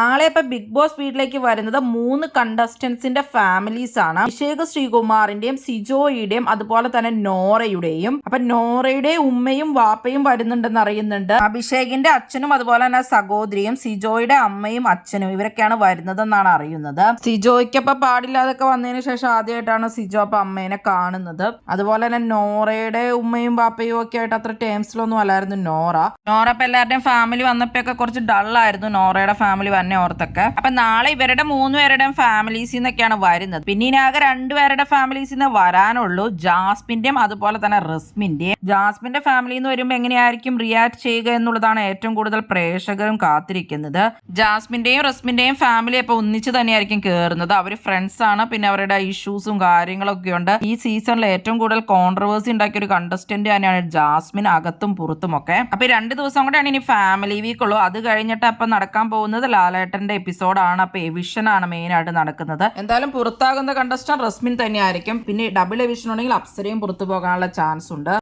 നാളെ ഇപ്പൊ big boss വീട്ടിലേക്ക് വരുന്നത് 3 കണ്ടസ്റ്റന്റ്സിന്റെ ഫാമിലീസ് ആണ്. അഭിഷേക് ശ്രീകുമാറിന്റെയും സിജോയുടെയും അതുപോലെ തന്നെ നോറയുടെയും. അപ്പൊ നോറയുടെ ഉമ്മയും വാപ്പയും വരുന്നുണ്ടെന്ന് അറിയുന്നുണ്ട്. അഭിഷേകിന്റെ അച്ഛനും അതുപോലെ തന്നെ സഹോദരിയും സിജോയുടെ അമ്മയും അച്ഛനും ഇവരൊക്കെയാണ് വരുന്നതെന്നാണ് അറിയുന്നത്. സിജോയ്ക്കപ്പൊ പാടില്ലാതൊക്കെ വന്നതിന് ശേഷം ആദ്യമായിട്ടാണ് സിജോ അപ്പൊ അമ്മേനെ കാണുന്നത്. അതുപോലെ തന്നെ നോറയുടെ ഉമ്മയും വാപ്പയും ഒക്കെ ആയിട്ട് അത്ര ടേംസിലൊന്നും അല്ലായിരുന്നു നോറ ഇപ്പൊ എല്ലാവരുടെയും ഫാമിലി വന്നപ്പോഴൊക്കെ കുറച്ച് ഡള്ളായിരുന്നു നോറയുടെ ഫാമിലി ഓർത്തൊക്കെ. അപ്പൊ നാളെ ഇവരുടെ 3 പേരുടെയും ഫാമിലീസിൽ നിന്നൊക്കെയാണ് വരുന്നത്. പിന്നെ ഇനി ആകെ 2 പേരുടെ ഫാമിലീസിൽ നിന്ന് വരാനുള്ളൂ, ജാസ്മിന്റെയും അതുപോലെ തന്നെ റസ്മിന്റെയും. ജാസ്മിന്റെ ഫാമിലി എന്ന് വരുമ്പോൾ എങ്ങനെയായിരിക്കും റിയാക്ട് ചെയ്യുക എന്നുള്ളതാണ് ഏറ്റവും കൂടുതൽ പ്രേക്ഷകരും കാത്തിരിക്കുന്നത്. ജാസ്മിന്റെയും റസ്മിന്റെയും ഫാമിലി ഇപ്പൊ ഒന്നിച്ച് തന്നെയായിരിക്കും കയറുന്നത്. അവര് ഫ്രണ്ട്സ് ആണ്, പിന്നെ അവരുടെ ഇഷ്യൂസും കാര്യങ്ങളൊക്കെ ഉണ്ട്. ഈ സീസണിൽ ഏറ്റവും കൂടുതൽ കോൺട്രവേഴ്സി ഉണ്ടാക്കിയ ഒരു കണ്ടസ്റ്റന്റ് തന്നെയാണ് ജാസ്മിൻ, അകത്തും പുറത്തും ഒക്കെ. അപ്പൊ 2 ദിവസം കൂടെയാണ് ഇനി ഫാമിലി വീക്ക് ഉള്ളൂ. അത് കഴിഞ്ഞിട്ട് അപ്പൊ നടക്കാൻ പോകുന്നത് ലാലേട്ടന്റെ എപ്പിസോഡാണ്. അപ്പൊ എവിഷൻ ആണ് മെയിൻ ആയിട്ട് നടക്കുന്നത്. എന്തായാലും പുറത്താകുന്ന കണ്ടസ്റ്റന്റ് റസ്മിൻ തന്നെയായിരിക്കും. പിന്നെ ഡബിൾ എവിഷൻ ഉണ്ടെങ്കിൽ അപ്സരയും പുറത്തു പോകാനുള്ള ചാൻസ് ഉണ്ട്.